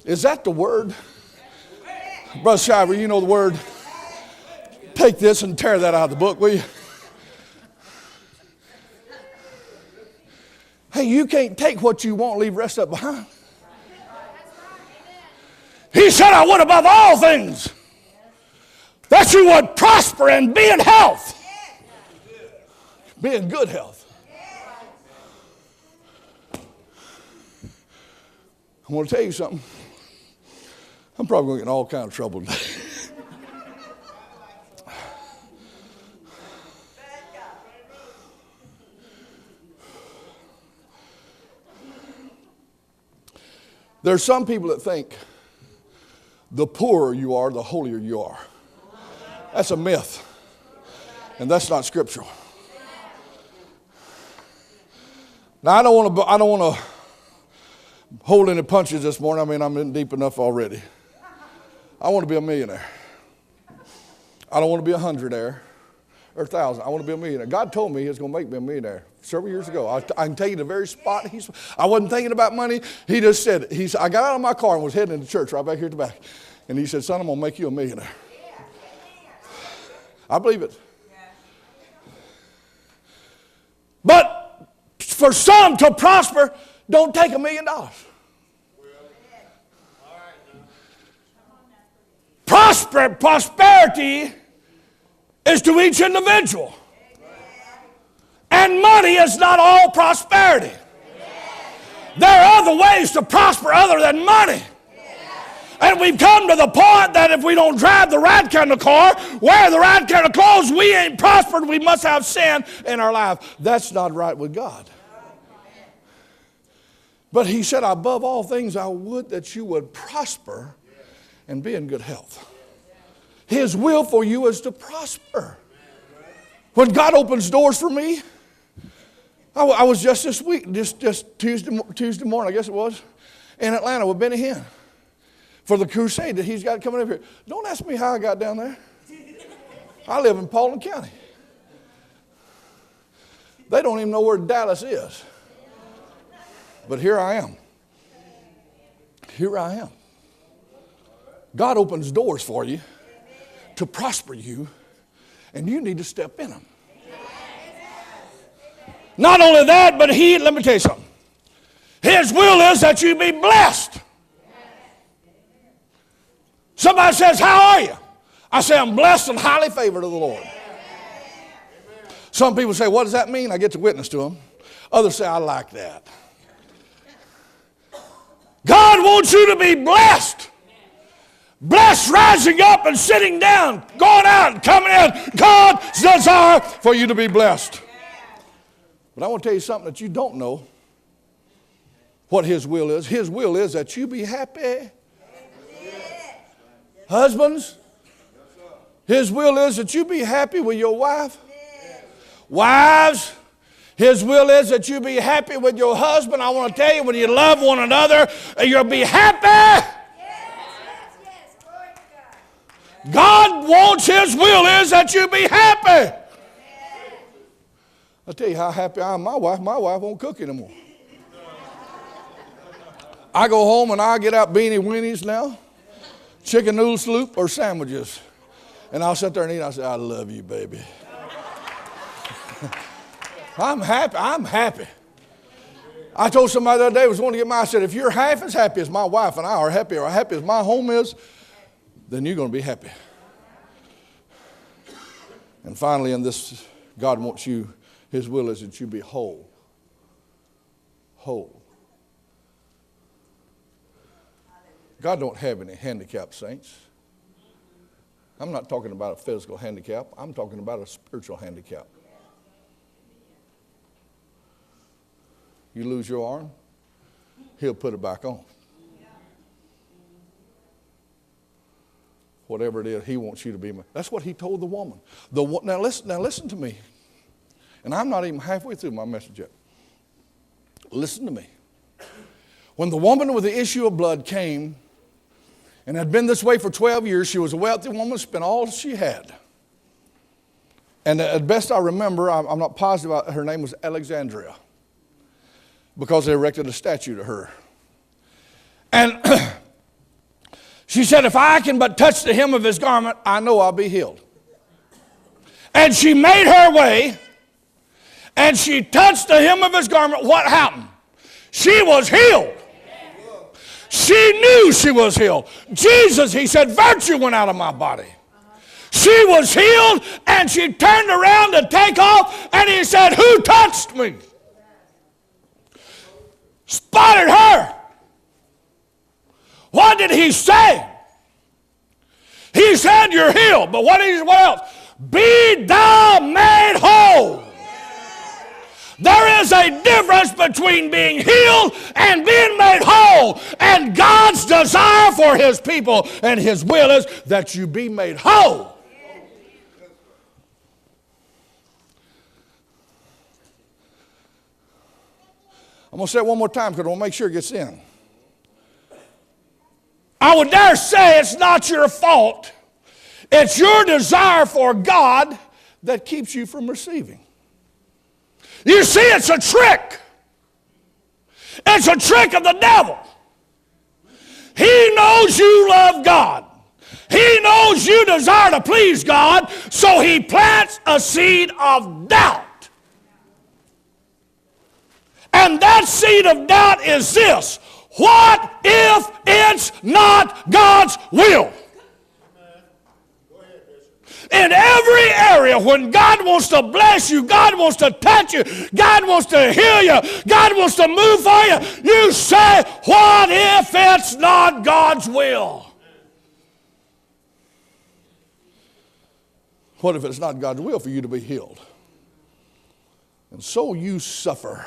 Is that the word? Brother Shiver, you know the word. Take this and tear that out of the book, will you? Hey, you can't take what you want and leave the rest of it behind. He said, I would above all things that you would prosper and be in health. Be in good health. I want to tell you something. I'm probably going to get in all kinds of trouble today. There's some people that think the poorer you are, the holier you are. That's a myth. And that's not scriptural. Now, I don't want to hold any punches this morning. I mean, I'm in deep enough already. I want to be a millionaire. I don't want to be a hundredaire or 1,000. I want to be a millionaire. God told me he was going to make me a millionaire several years ago. I can tell you the very spot. I wasn't thinking about money. He just said it. I got out of my car and was heading into church right back here at the back. And he said, son, I'm going to make you a millionaire. I believe it. But for some to prosper, don't take $1 million. Prosperity is to each individual. And money is not all prosperity. There are other ways to prosper other than money. And we've come to the point that if we don't drive the right kind of car, wear the right kind of clothes, we ain't prospered. We must have sin in our life. That's not right with God. But he said, above all things, I would that you would prosper and be in good health. His will for you is to prosper. When God opens doors for me, I was just this week, just Tuesday morning, I guess it was, in Atlanta with Benny Hinn for the crusade that he's got coming up here. Don't ask me how I got down there. I live in Paulding County. They don't even know where Dallas is. But here I am. Here I am. God opens doors for you to prosper you, and you need to step in them. Not only that, but let me tell you something. His will is that you be blessed. Somebody says, how are you? I say, I'm blessed and highly favored of the Lord. Some people say, what does that mean? I get to witness to them. Others say, I like that. God wants you to be blessed. Blessed rising up and sitting down, going out and coming in. God's desire for you to be blessed. But I want to tell you something that you don't know. What his will is. His will is that you be happy. Husbands, his will is that you be happy with your wife. Wives, his will is that you be happy with your husband. I want to tell you, when you love one another, you'll be happy. God wants his will is that you be happy. I'll tell you how happy I am. My wife won't cook anymore. I go home and I get out beanie weenies now, chicken noodle soup or sandwiches. And I'll sit there and eat. I say, I love you, baby. I'm happy. I'm happy. I told somebody the other day, was wanting to get I said, if you're half as happy as my wife and I are happy, or happy as my home is, then you're going to be happy. And finally, in this, God wants you, his will is that you be whole. Whole. God don't have any handicapped saints. I'm not talking about a physical handicap. I'm talking about a spiritual handicap. You lose your arm, he'll put it back on. Whatever it is, he wants you to be. That's what he told the woman. Now listen to me. And I'm not even halfway through my message yet. Listen to me. When the woman with the issue of blood came and had been this way for 12 years, she was a wealthy woman, spent all she had. And at best I remember, I'm not positive, her name was Alexandria, because they erected a statue to her. And She said, if I can but touch the hem of his garment, I know I'll be healed. And she made her way, and she touched the hem of his garment. What happened? She was healed. She knew she was healed. Jesus, he said, virtue went out of my body. She was healed, and she turned around to take off, and he said, who touched me? Spotted her. What did he say? He said, you're healed. But what else? Be thou made whole. There is a difference between being healed and being made whole. And God's desire for his people and his will is that you be made whole. I'm going to say it one more time because I want to make sure it gets in. I would dare say it's not your fault. It's your desire for God that keeps you from receiving. You see, it's a trick. It's a trick of the devil. He knows you love God. He knows you desire to please God, so he plants a seed of doubt. And that seed of doubt is this: what if it's not God's will? In every area, when God wants to bless you, God wants to touch you, God wants to heal you, God wants to move for you, you say, what if it's not God's will? What if it's not God's will for you to be healed? And so you suffer.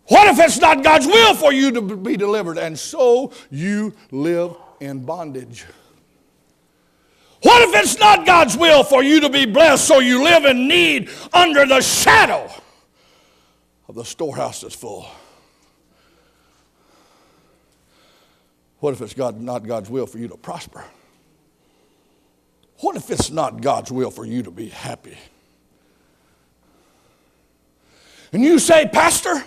What if it's not God's will for you to be delivered? And so you live in bondage. What if it's not God's will for you to be blessed, so you live in need under the shadow of the storehouse that's full? What if it's not God's will for you to prosper? What if it's not God's will for you to be happy? And you say, Pastor,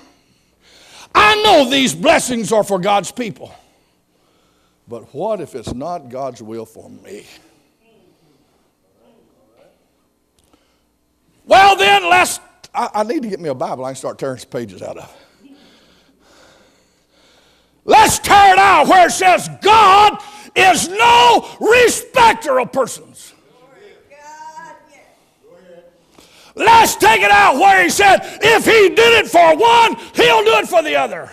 I know these blessings are for God's people. But what if it's not God's will for me? Well, then, I need to get me a Bible I can start tearing some pages out of. Let's tear it out where it says God is no respecter of persons. Let's take it out where he said, if he did it for one, he'll do it for the other.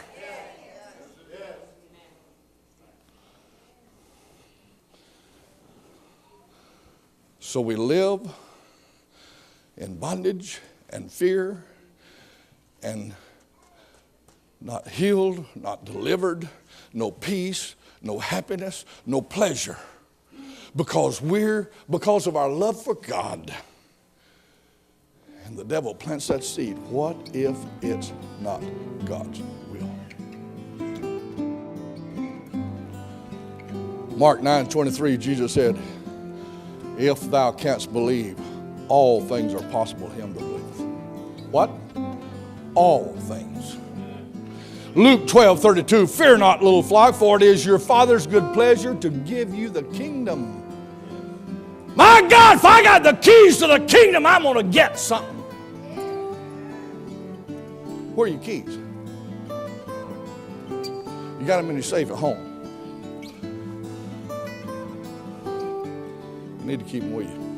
So we live in bondage and fear and not healed, not delivered, no peace, no happiness, no pleasure, because of our love for God. And the devil plants that seed. What if it's not God's will? Mark 9:23, Jesus said, if thou canst believe, all things are possible to him that believeth. What? All things. Luke 12:32, fear not, little flock, for it is your Father's good pleasure to give you the kingdom. My God, if I got the keys to the kingdom, I'm going to get something. Where are your keys? You got them in your safe at home. You need to keep them with you.